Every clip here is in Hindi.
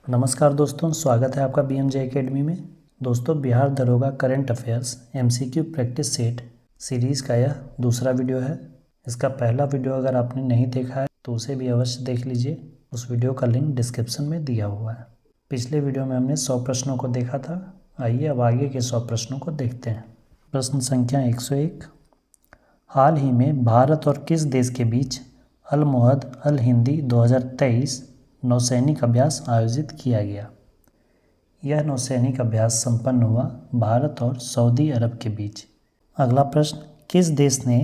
नमस्कार दोस्तों, स्वागत है आपका BMJ एकेडमी में। दोस्तों, बिहार दरोगा current affairs MCQ practice set series का यह दूसरा वीडियो है। इसका पहला वीडियो अगर आपने नहीं देखा है तो उसे भी अवश्य देख लीजिए। उस वीडियो का लिंक डिस्क्रिप्शन में दिया हुआ है। पिछले वीडियो में हमने 100 प्रश्नों को देखा था। आइए अब आगे के 100 प्रश्नों को देखते हैं। प्रश्न संख्या 101। हाल ही में भारत और किस देश के बीच अल मुहद अल हिंदी 2023 नौसैनिक अभ्यास आयोजित किया गया? यह नौसैनिक अभ्यास संपन्न हुआ भारत और सऊदी अरब के बीच। अगला प्रश्न, किस देश ने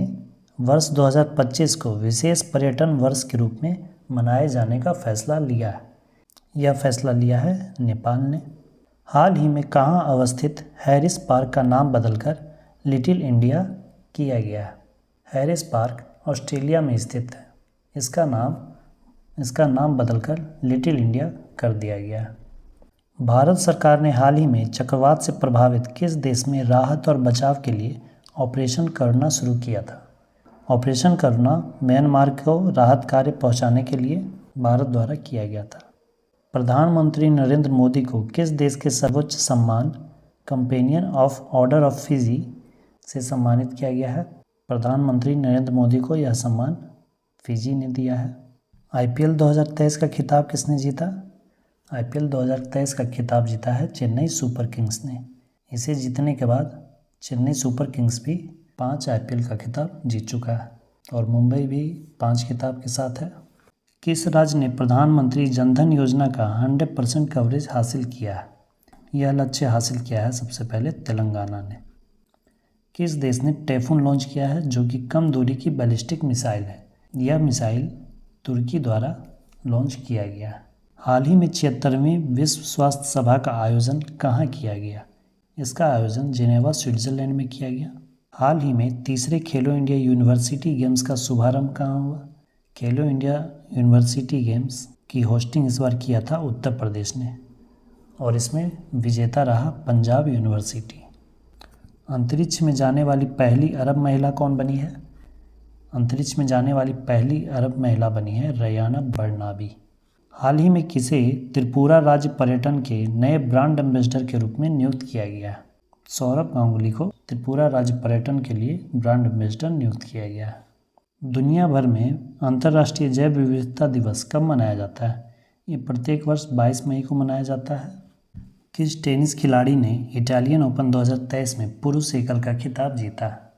वर्ष 2025 को विशेष पर्यटन वर्ष के रूप में मनाए जाने का फैसला लिया है? यह फैसला लिया है नेपाल ने। हाल ही में कहाँ अवस्थित हैरिस पार्क का नाम बदलकर लिटिल इंडिया किया गया है? हैरिस पार्क ऑस्ट्रेलिया में स्थित है। इसका नाम बदलकर लिटिल इंडिया कर दिया गया है। भारत सरकार ने हाल ही में चक्रवात से प्रभावित किस देश में राहत और बचाव के लिए ऑपरेशन करुणा शुरू किया था? ऑपरेशन करुणा म्यांमार को राहत कार्य पहुंचाने के लिए भारत द्वारा किया गया था। प्रधानमंत्री नरेंद्र मोदी को किस देश के सर्वोच्च सम्मान companion of order of Fiji से सम्मानित किया गया है? प्रधानमंत्री नरेंद्र मोदी को यह सम्मान फिजी ने दिया है। IPL 2023 का खिताब किसने जीता? IPL 2023 का खिताब जीता है चेन्नई सुपर किंग्स ने। इसे जीतने के बाद चेन्नई सुपर किंग्स भी 5 IPL का खिताब जीत चुका है और मुंबई भी 5 खिताब के साथ है। किस राज्य ने प्रधानमंत्री जनधन योजना का 100% कवरेज हासिल किया है? यह लक्ष्य हासिल किया है सबसे पहले तेलंगाना ने। किस देश ने टाइफून लॉन्च किया है जो कि कम दूरी की बैलिस्टिक मिसाइल है? यह मिसाइल तुर्की द्वारा लॉन्च किया गया। हाल ही में 76वीं विश्व स्वास्थ्य सभा का आयोजन कहाँ किया गया? इसका आयोजन जिनेवा स्विट्जरलैंड में किया गया। हाल ही में तीसरे खेलो इंडिया यूनिवर्सिटी गेम्स का शुभारंभ कहाँ हुआ? खेलो इंडिया यूनिवर्सिटी गेम्स की होस्टिंग इस बार किया था उत्तर प्रदेश ने और इसमें विजेता रहा पंजाब यूनिवर्सिटी। अंतरिक्ष में जाने वाली पहली अरब महिला कौन बनी है? अंतरिक्ष में जाने वाली पहली अरब महिला बनी है रयाना बर्नाबी। हाल ही में किसे त्रिपुरा राज्य पर्यटन के नए ब्रांड एम्बेसडर के रूप में नियुक्त किया गया है? सौरभ गांगुली को त्रिपुरा राज्य पर्यटन के लिए ब्रांड एम्बेसडर नियुक्त किया गया है। दुनिया भर में अंतर्राष्ट्रीय जैव विविधता दिवस कब मनाया जाता है? ये प्रत्येक वर्ष 22 मई को मनाया जाता है। किस टेनिस खिलाड़ी ने इटालियन ओपन 2023 में पुरुष एकल का खिताब जीता है?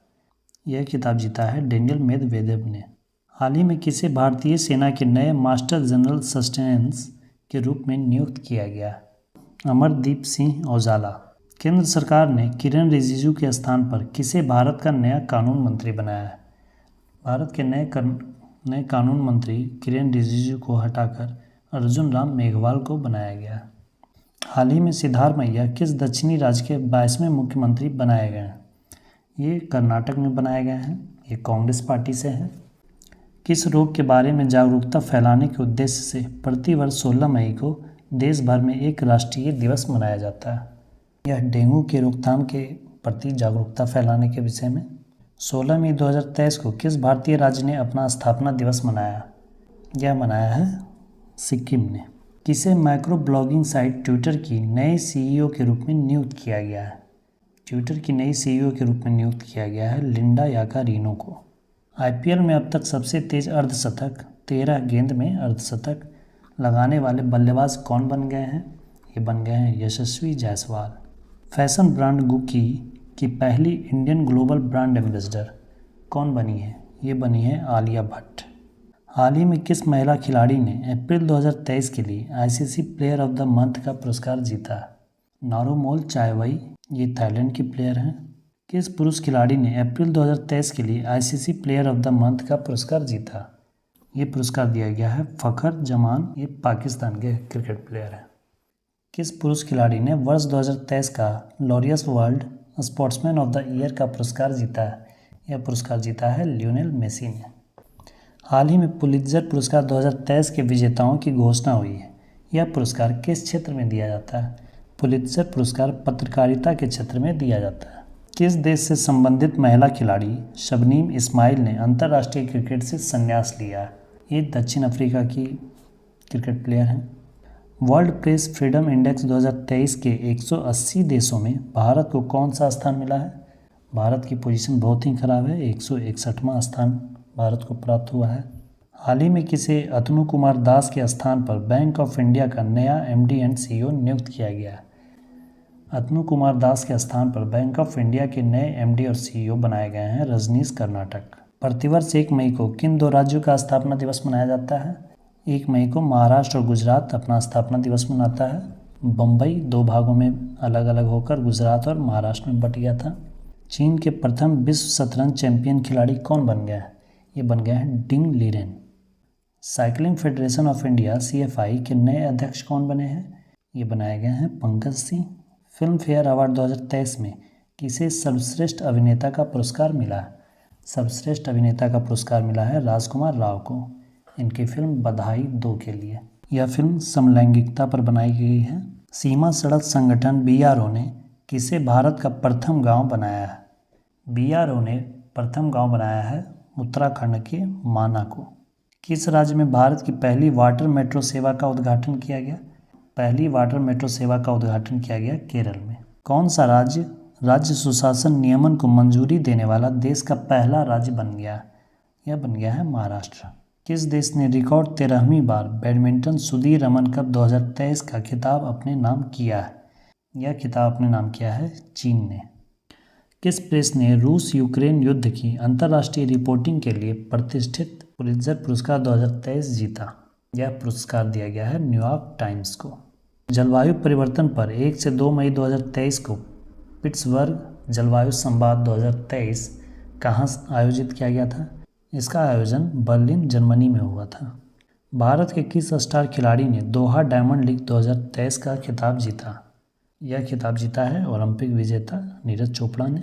यह खिताब जीता है डेनियल मेदवेदेव ने। हाल ही में किसे भारतीय सेना के नए मास्टर जनरल सस्टेनेंस के रूप में नियुक्त किया गया? अमरदीप सिंह औजाला। केंद्र सरकार ने किरण रिजिजू के स्थान पर किसे भारत का नया कानून मंत्री बनाया है? भारत के नए कानून मंत्री किरण रिजिजू को हटाकर अर्जुन राम मेघवाल को बनाया गया। हाल ही में सिद्धारमैया किस दक्षिणी राज्य के 22वें मुख्यमंत्री बनाए गए हैं? ये कर्नाटक में बनाए गए हैं। ये कांग्रेस पार्टी से हैं। किस रोग के बारे में जागरूकता फैलाने के उद्देश्य से प्रतिवर्ष 16 मई को देश भर में एक राष्ट्रीय दिवस मनाया जाता है? यह डेंगू के रोकथाम के प्रति जागरूकता फैलाने के विषय में। 16 मई 2023 को किस भारतीय राज्य ने अपना स्थापना दिवस मनाया? यह मनाया है सिक्किम ने। किसे माइक्रो ब्लॉगिंग साइट ट्विटर की नए CEO के रूप में नियुक्त किया गया है? ट्विटर की नई CEO के रूप में नियुक्त किया गया है लिंडा याकारिनो को। IPL में अब तक सबसे तेज अर्धशतक 13 गेंद में अर्धशतक लगाने वाले बल्लेबाज कौन बन गए हैं? ये बन गए हैं यशस्वी जायसवाल। फैशन ब्रांड गुकी की पहली इंडियन ग्लोबल ब्रांड एम्बेसडर कौन बनी है? ये बनी है आलिया भट्ट। हाल ही में किस महिला खिलाड़ी ने अप्रैल 2023 के लिए ICC player of the month का पुरस्कार जीता? नारोमोल चायवई, ये थाईलैंड की प्लेयर हैं। किस पुरुष खिलाड़ी ने अप्रैल 2023 के लिए ICC player of the month का पुरस्कार जीता? ये पुरस्कार दिया गया है फ़खर जमान, ये पाकिस्तान के क्रिकेट प्लेयर हैं। किस पुरुष खिलाड़ी ने वर्ष 2023 का Laureus world sportsman of the year का पुरस्कार जीता है? यह पुरस्कार जीता है लियोनेल मेसी ने। हाल ही में पुलित्जर पुरस्कार 2023 के विजेताओं की घोषणा हुई है। यह पुरस्कार किस क्षेत्र में दिया जाता है? पुलित्जर पुरस्कार पत्रकारिता के क्षेत्र में दिया जाता है। किस देश से संबंधित महिला खिलाड़ी शबनीम इस्माइल ने अंतर्राष्ट्रीय क्रिकेट से संन्यास लिया? ये दक्षिण अफ्रीका की क्रिकेट प्लेयर हैं। वर्ल्ड प्रेस फ्रीडम इंडेक्स 2023 के 180 देशों में भारत को कौन सा स्थान मिला है? भारत की पोजीशन बहुत ही खराब है, 161वां स्थान भारत को प्राप्त हुआ है। हाल ही में किसे अतनु कुमार दास के स्थान पर बैंक ऑफ इंडिया का नया MD एंड CEO नियुक्त किया गया है? अतनु कुमार दास के स्थान पर बैंक ऑफ इंडिया के नए MD और CEO बनाए गए हैं रजनीश कर्नाटक। प्रतिवर्ष 1 मई को किन 2 राज्यों का स्थापना दिवस मनाया जाता है? 1 मई को महाराष्ट्र और गुजरात अपना स्थापना दिवस मनाता है। बम्बई 2 भागों में अलग अलग होकर गुजरात और महाराष्ट्र में बट गया था। चीन के प्रथम विश्व शतरंज चैंपियन खिलाड़ी कौन बन गया है? ये बन गया है Ding Liren. Cycling federation of India CFI के नए अध्यक्ष कौन बने हैं? ये बनाए गए हैं Pankaj Singh. Film fair award 2023 में किसे सर्वश्रेष्ठ अभिनेता का पुरस्कार मिला है? सर्वश्रेष्ठ अभिनेता का पुरस्कार मिला है राजकुमार राव को, इनकी फिल्म बधाई 2 के लिए। यह फिल्म समलैंगिकता पर बनाई गई है। सीमा सड़क संगठन BRO ने किसे भारत का प्रथम गांव बनाया है? BRO ने प्रथम गांव बनाया है उत्तराखंड के माना को। किस राज्य में भारत की पहली वाटर मेट्रो सेवा का उद्घाटन किया गया? पहली वाटर मेट्रो सेवा का उद्घाटन किया गया केरल में। कौन सा राज्य सुशासन नियमन को मंजूरी देने वाला देश का पहला राज्य बन गया? यह बन गया है महाराष्ट्र। किस देश ने रिकॉर्ड 13वीं बार बैडमिंटन सुधीर रमन कप 2023 का खिताब अपने नाम किया है? यह खिताब अपने नाम किया है चीन ने। किस प्रेस ने रूस यूक्रेन युद्ध की अंतर्राष्ट्रीय रिपोर्टिंग के लिए प्रतिष्ठित पुलित्जर पुरस्कार 2023 जीता? यह पुरस्कार दिया गया है न्यूयॉर्क टाइम्स को। जलवायु परिवर्तन पर 1 से 2 मई 2023 को पिट्सबर्ग जलवायु संवाद 2023 कहाँ आयोजित किया गया था? इसका आयोजन बर्लिन जर्मनी में हुआ था। भारत के किस स्टार खिलाड़ी ने दोहा डायमंड लीग 2023 का खिताब जीता? यह खिताब जीता है ओलंपिक विजेता नीरज चोपड़ा ने।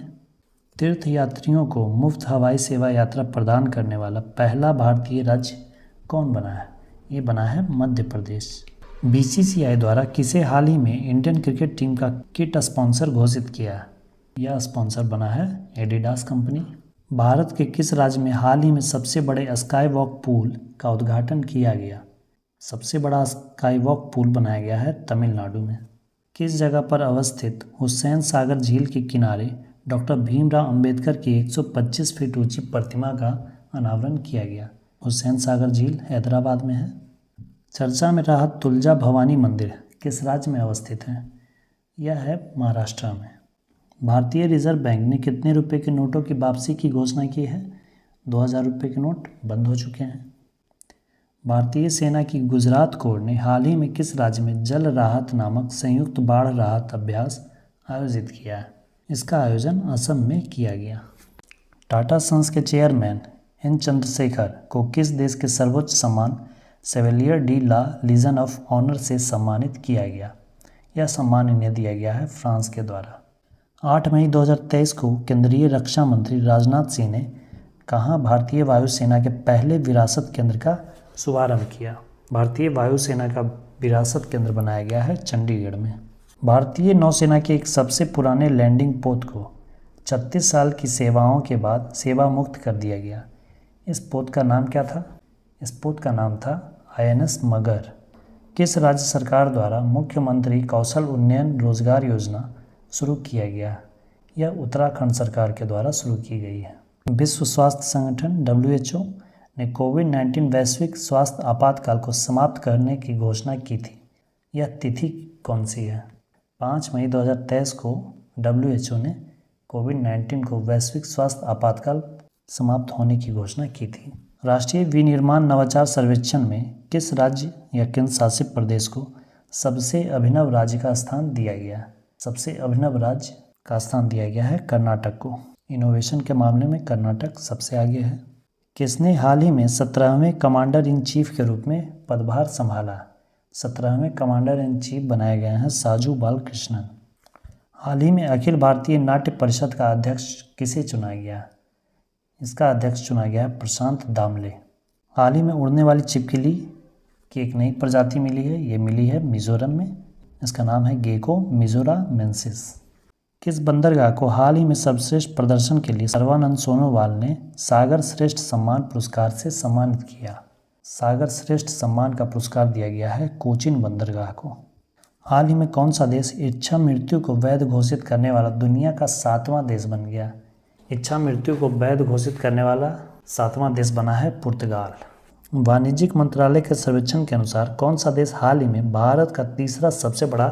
तीर्थयात्रियों को मुफ्त हवाई सेवा यात्रा प्रदान करने वाला पहला भारतीय राज्य कौन बना है? ये बना है मध्य प्रदेश। BCCI द्वारा किसे हाल ही में इंडियन क्रिकेट टीम का किट स्पॉन्सर घोषित किया है? यह स्पॉन्सर बना है एडिडास कंपनी। भारत के किस राज्य में हाल ही में सबसे बड़े स्काई वॉक पूल का उद्घाटन किया गया? सबसे बड़ा स्काई वॉक पूल बनाया गया है तमिलनाडु में। किस जगह पर अवस्थित हुसैन सागर झील के किनारे डॉक्टर भीमराव अंबेडकर की 125 फीट ऊंची प्रतिमा का अनावरण किया गया? हुसैन सागर झील हैदराबाद में है। चर्चा में रहा तुलजा भवानी मंदिर किस राज्य में अवस्थित है? यह है महाराष्ट्र में। भारतीय रिजर्व बैंक ने कितने रुपए के नोटों की वापसी की घोषणा की है? 2000 रुपये के नोट बंद हो चुके हैं। भारतीय सेना की गुजरात कोर ने हाल ही में किस राज्य में जल राहत नामक संयुक्त बाढ़ राहत अभ्यास आयोजित किया है? इसका आयोजन असम में किया गया। टाटा सन्स के चेयरमैन N चंद्रशेखर को किस देश के सर्वोच्च सम्मान chevalier de la legion of honour से सम्मानित किया गया? यह सम्मान इन्हें दिया गया है फ्रांस के द्वारा। 8 मई 2023 को केंद्रीय रक्षा मंत्री राजनाथ सिंह ने कहाँ भारतीय वायुसेना के पहले विरासत केंद्र का शुभारंभ किया? भारतीय वायुसेना का विरासत केंद्र बनाया गया है चंडीगढ़ में। भारतीय नौसेना के एक सबसे पुराने लैंडिंग पोत को 36 साल की सेवाओं के बाद सेवा मुक्त कर दिया गया। इस पोत का नाम क्या था? इस पोत का नाम था INS मगर। किस राज्य सरकार द्वारा मुख्यमंत्री कौशल उन्नयन रोजगार योजना शुरू किया गया? यह उत्तराखंड सरकार के द्वारा शुरू की गई है। विश्व स्वास्थ्य संगठन WHO ने कोविड-19 वैश्विक स्वास्थ्य आपातकाल को समाप्त करने की घोषणा की थी। यह तिथि कौन सी है? 5 मई 2023 को WHO ने कोविड-19 को वैश्विक स्वास्थ्य आपातकाल समाप्त होने की घोषणा की थी। राष्ट्रीय विनिर्माण नवाचार सर्वेक्षण में किस राज्य या केंद्र शासित प्रदेश को सबसे अभिनव राज्य का स्थान दिया गया? सबसे अभिनव राज्य का स्थान दिया गया है कर्नाटक को। इनोवेशन के मामले में कर्नाटक सबसे आगे है। किसने हाल ही में 17वें कमांडर इन चीफ के रूप में पदभार संभाला? 17वें कमांडर इन चीफ बनाए गए हैं साजू बालकृष्णन। हाल ही में अखिल भारतीय नाट्य परिषद का अध्यक्ष किसे चुना गया? इसका अध्यक्ष चुना गया है प्रशांत दामले। हाल ही में उड़ने वाली छिपकली की एक नई प्रजाति मिली है। ये मिली है मिजोरम में। इसका नाम है गेको मिजोरामेंसिस। किस बंदरगाह को हाल ही में सर्वश्रेष्ठ प्रदर्शन के लिए सर्बानंद सोनोवाल ने सागर श्रेष्ठ सम्मान पुरस्कार से सम्मानित किया? सागर श्रेष्ठ सम्मान का पुरस्कार दिया गया है कोचीन बंदरगाह को। हाल ही में कौन सा देश इच्छा मृत्यु को वैध घोषित करने वाला दुनिया का 7वां देश बन गया? इच्छा मृत्यु को वैध घोषित करने वाला 7वां देश बना है पुर्तगाल। वाणिज्यिक मंत्रालय के सर्वेक्षण के अनुसार कौन सा देश हाल ही में भारत का तीसरा सबसे बड़ा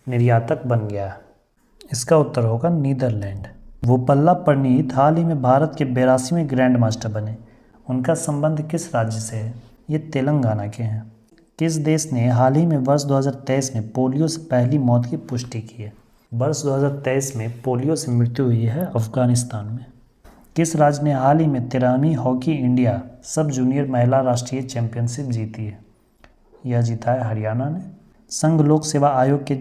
निर्यातक बन गया? इसका उत्तर होगा नीदरलैंड। बोपल्ला प्रणीत हाल ही में भारत के 82वें ग्रैंड मास्टर बने। उनका संबंध किस राज्य से है? ये तेलंगाना के हैं। किस देश ने हाल ही में वर्ष 2023 में पोलियो से पहली मौत की पुष्टि की है? वर्ष 2023 में पोलियो से मृत्यु हुई है अफगानिस्तान में। किस राज्य ने हाल ही में 13वीं हॉकी इंडिया सब जूनियर महिला राष्ट्रीय चैंपियनशिप जीती है? यह जीता है हरियाणा ने। संघ लोक सेवा आयोग के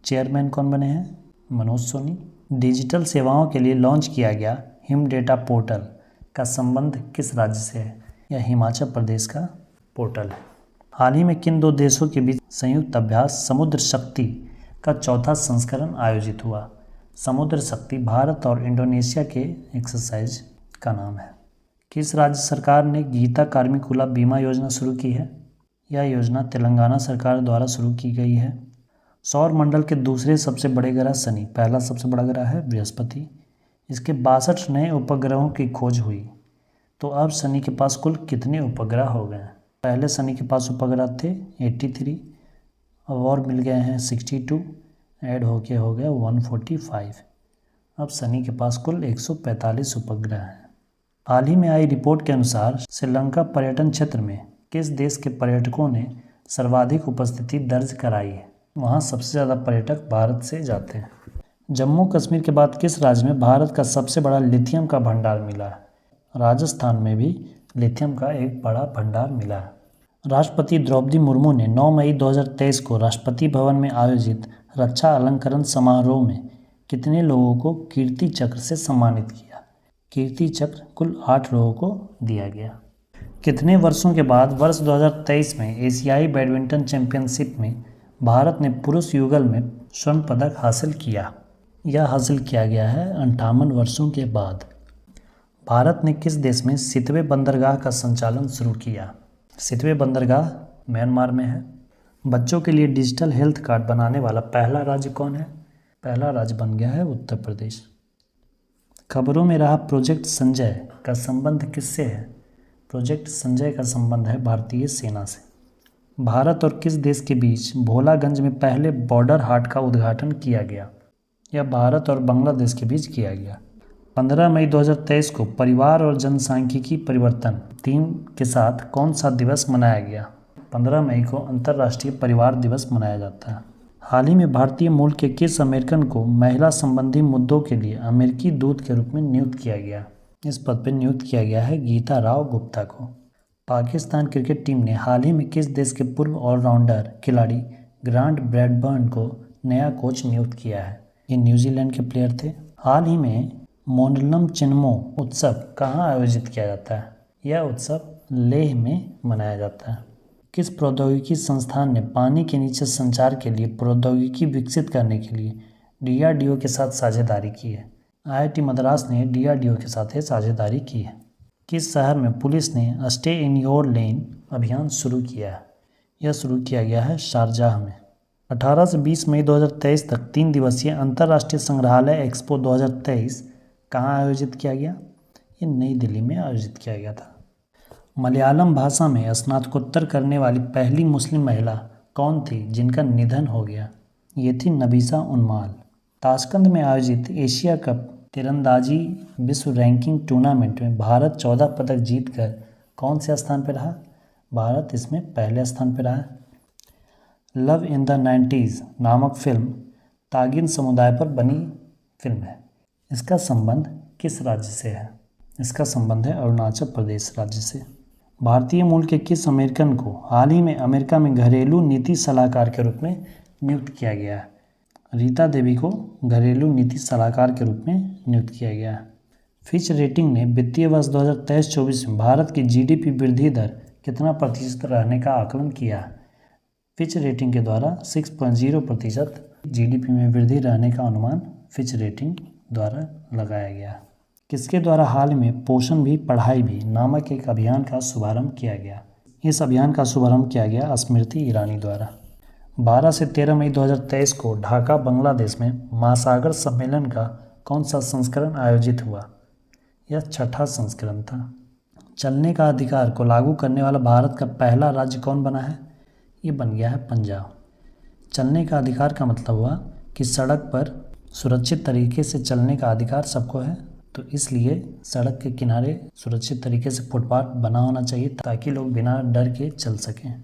चेयरमैन कौन बने हैं? मनोज सोनी। डिजिटल सेवाओं के लिए लॉन्च किया गया हिम डेटा पोर्टल का संबंध किस राज्य से है? यह हिमाचल प्रदेश का पोर्टल है। हाल ही में किन दो देशों के बीच संयुक्त अभ्यास समुद्र शक्ति का चौथा संस्करण आयोजित हुआ? समुद्र शक्ति भारत और इंडोनेशिया के एक्सरसाइज का नाम है। किस राज्य सरकार ने गीता कार्मिकुला बीमा योजना शुरू की है? यह योजना तेलंगाना सरकार द्वारा शुरू की गई है। सौर मंडल के दूसरे सबसे बड़े ग्रह शनि, पहला सबसे बड़ा ग्रह है बृहस्पति। इसके 62 नए उपग्रहों की खोज हुई। तो अब शनि के पास कुल कितने उपग्रह हो गए हैं? पहले शनि के पास उपग्रह थे 83, अब और मिल गए हैं 62, ऐड होके हो गया 145। अब शनि के पास कुल 145 उपग्रह हैं। हाल ही में आई रिपोर्ट के अनुसार श्रीलंका पर्यटन क्षेत्र में किस देश के पर्यटकों ने सर्वाधिक उपस्थिति दर्ज कराई है? वहाँ सबसे ज़्यादा पर्यटक भारत से जाते हैं। जम्मू कश्मीर के बाद किस राज्य में भारत का सबसे बड़ा लिथियम का भंडार मिला है? राजस्थान में भी लिथियम का एक बड़ा भंडार मिला है। राष्ट्रपति द्रौपदी मुर्मू ने 9 मई 2023 को राष्ट्रपति भवन में आयोजित रक्षा अलंकरण समारोह में कितने लोगों को कीर्ति चक्र से सम्मानित किया? कीर्ति चक्र कुल 8 लोगों को दिया गया। कितने वर्षों के बाद वर्ष 2023 में एशियाई बैडमिंटन चैंपियनशिप में भारत ने पुरुष युगल में स्वर्ण पदक हासिल किया? यह हासिल किया गया है 58 वर्षों के बाद। भारत ने किस देश में सितवे बंदरगाह का संचालन शुरू किया? सितवे बंदरगाह म्यांमार में है। बच्चों के लिए डिजिटल हेल्थ कार्ड बनाने वाला पहला राज्य कौन है? पहला राज्य बन गया है उत्तर प्रदेश। खबरों में रहा प्रोजेक्ट संजय का संबंध किससे है? प्रोजेक्ट संजय का संबंध है भारतीय सेना से। भारत और किस देश के बीच भोलागंज में पहले बॉर्डर हाट का उद्घाटन किया गया? यह भारत और बांग्लादेश के बीच किया गया। 15 मई 2023 को परिवार और जनसांख्यिकी परिवर्तन थीम के साथ कौन सा दिवस मनाया गया? 15 मई को अंतर्राष्ट्रीय परिवार दिवस मनाया जाता है। हाल ही में भारतीय मूल के किस अमेरिकन को महिला संबंधी मुद्दों के लिए अमेरिकी दूत के रूप में नियुक्त किया गया? इस पद पर नियुक्त किया गया है गीता राव गुप्ता को। पाकिस्तान क्रिकेट टीम ने हाल ही में किस देश के पूर्व ऑलराउंडर खिलाड़ी ग्रांट ब्रैडबर्न को नया कोच नियुक्त किया है? ये न्यूजीलैंड के प्लेयर थे। हाल ही में मोनलम चिन्मो उत्सव कहाँ आयोजित किया जाता है? यह उत्सव लेह में मनाया जाता है। किस प्रौद्योगिकी संस्थान ने पानी के नीचे संचार के लिए प्रौद्योगिकी विकसित करने के लिए DRDO के साथ साझेदारी की है? IIT मद्रास ने DRDO के साथ साझेदारी की है। किस शहर में पुलिस ने स्टे इन योर लेन अभियान शुरू किया है? यह शुरू किया गया है शारजाह में। 18 से 20 मई 2023 तक 3 दिवसीय अंतर्राष्ट्रीय संग्रहालय एक्सपो 2023 कहाँ आयोजित किया गया? ये नई दिल्ली में आयोजित किया गया था। मलयालम भाषा में स्नातकोत्तर करने वाली पहली मुस्लिम महिला कौन थी जिनका निधन हो गया? ये थी नबीसा उन्माल। ताशकंद में आयोजित एशिया कप तीरंदाजी विश्व रैंकिंग टूर्नामेंट में भारत 14 पदक जीतकर कौन से स्थान पर रहा? भारत इसमें पहले स्थान पर रहा। लव इन द 90s नामक फिल्म तागिन समुदाय पर बनी फिल्म है। इसका संबंध किस राज्य से है? इसका संबंध है अरुणाचल प्रदेश राज्य से। भारतीय मूल के किस अमेरिकन को हाल ही में अमेरिका में घरेलू नीति सलाहकार के रूप में नियुक्त किया गया है? रीता देवी को घरेलू नीति सलाहकार के रूप में नियुक्त किया गया है। फिच रेटिंग ने वित्तीय वर्ष 2023-24 में भारत की GDP वृद्धि दर कितना प्रतिशत रहने का आकलन किया है? फिच रेटिंग के द्वारा 6.0% GDP में वृद्धि रहने का अनुमान फिच रेटिंग द्वारा लगाया गया। किसके द्वारा हाल में पोषण भी पढ़ाई भी नामक एक अभियान का शुभारंभ किया गया? इस अभियान का शुभारंभ किया गया स्मृति ईरानी द्वारा। 12 से 13 मई 2023 को ढाका बांग्लादेश में महासागर सम्मेलन का कौन सा संस्करण आयोजित हुआ? यह छठा संस्करण था। चलने का अधिकार को लागू करने वाला भारत का पहला राज्य कौन बना है? ये बन गया है पंजाब। चलने का अधिकार का मतलब हुआ कि सड़क पर सुरक्षित तरीके से चलने का अधिकार सबको है, तो इसलिए सड़क के किनारे सुरक्षित तरीके से फुटपाथ बना होना चाहिए ताकि लोग बिना डर के चल सकें।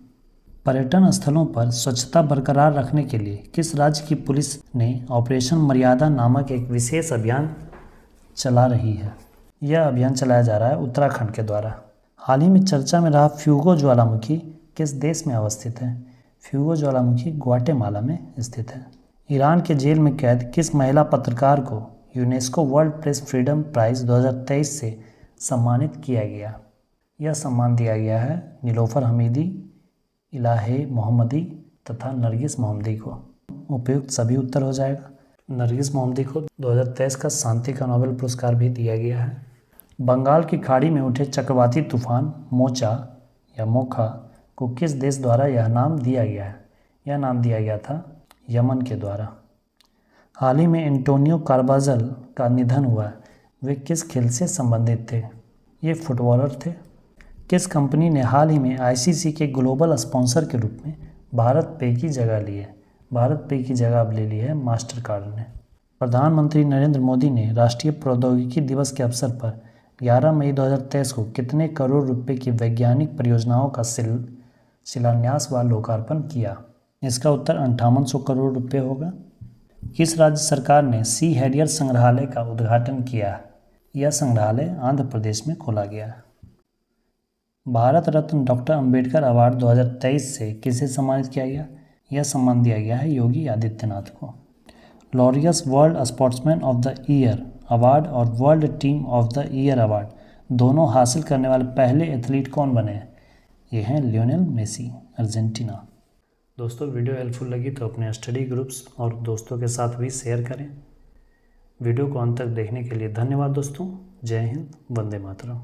पर्यटन स्थलों पर स्वच्छता बरकरार रखने के लिए किस राज्य की पुलिस ने ऑपरेशन मर्यादा नामक एक विशेष अभियान चला रही है? यह अभियान चलाया जा रहा है उत्तराखंड के द्वारा। हाल ही में चर्चा में रहा फ्यूगो ज्वालामुखी किस देश में अवस्थित है? फ्यूगो ज्वालामुखी ग्वाटेमाला में स्थित है। ईरान के जेल में कैद किस महिला पत्रकार को UNESCO world press freedom prize 2023 से सम्मानित किया गया? यह सम्मान दिया गया है नीलोफर हमीदी, इलाहे मोहम्मदी तथा नरगिस मोहम्मदी को। उपयुक्त सभी उत्तर हो जाएगा। नरगिस मोहम्मदी को 2023 का शांति का नोबेल पुरस्कार भी दिया गया है। बंगाल की खाड़ी में उठे चक्रवाती तूफान मोचा या मोखा को किस देश द्वारा यह नाम दिया गया है? यह नाम दिया गया था यमन के द्वारा। हाल ही में एंटोनियो कार्बाजल का निधन हुआ। वे किस खेल से संबंधित थे? ये फुटबॉलर थे। किस कंपनी ने हाल ही में आईसीसी के ग्लोबल स्पॉन्सर के रूप में भारत पे की जगह ली है? भारत पे की जगह अब ले ली है मास्टर कार्ड ने। प्रधानमंत्री नरेंद्र मोदी ने राष्ट्रीय प्रौद्योगिकी दिवस के अवसर पर 11 मई 2023 को कितने करोड़ रुपए की वैज्ञानिक परियोजनाओं का शिलान्यास व लोकार्पण किया? इसका उत्तर 5800 करोड़ रुपए होगा। किस राज्य सरकार ने सी हैरियर संग्रहालय का उद्घाटन किया? यह संग्रहालय आंध्र प्रदेश में खोला गया है। भारत रत्न डॉक्टर अंबेडकर अवार्ड 2023 से किसे सम्मानित किया गया? यह सम्मान दिया गया है योगी आदित्यनाथ को। Laureus world sportsman of the year award और world team of the year award दोनों हासिल करने वाले पहले एथलीट कौन बने हैं? ये हैं लियोनेल मेसी, अर्जेंटीना। दोस्तों, वीडियो हेल्पफुल लगी तो अपने स्टडी ग्रुप्स और दोस्तों के साथ भी शेयर करें। वीडियो को अंत तक देखने के लिए धन्यवाद दोस्तों। जय हिंद, वंदे मातरम।